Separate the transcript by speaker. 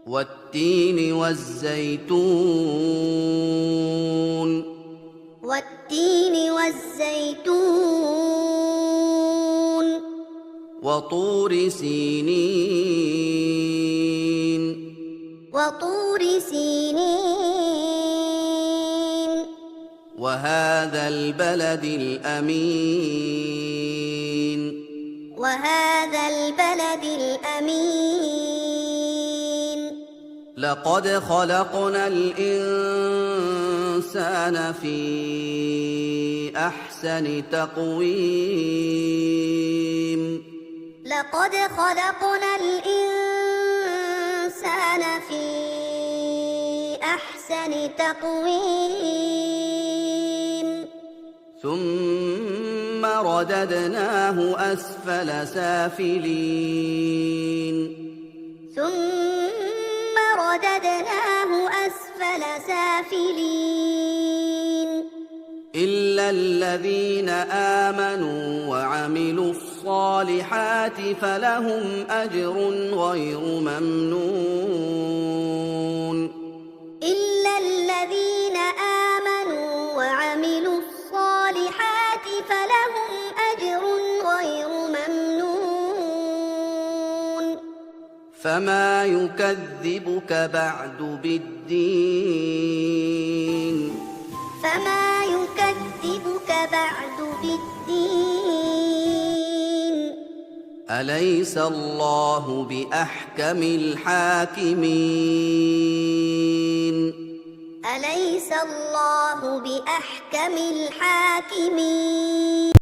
Speaker 1: والتين والزيتون
Speaker 2: والتين والزيتون
Speaker 1: وطور سينين
Speaker 2: وطور سينين
Speaker 1: وهذا البلد الأمين
Speaker 2: وهذا البلد الأمين
Speaker 1: لقد خلقنا الإنسان في أحسن تقويم
Speaker 2: لقد خلقنا الإنسان في أحسن تقويم
Speaker 1: ثم رددناه أسفل سافلين
Speaker 2: ثم رددناه أسفل سافلين
Speaker 1: إلا الذين آمنوا وعملوا الصالحات فلهم أجر غير ممنون
Speaker 2: إلا الذين آمنوا وعملوا الصالحات فلهم أجر غير ممنون
Speaker 1: فما يكذبك بعد بالدين
Speaker 2: فما يكذبك بعد بالدين
Speaker 1: أليس الله بأحكم الحاكمين
Speaker 2: أليس الله بأحكم الحاكمين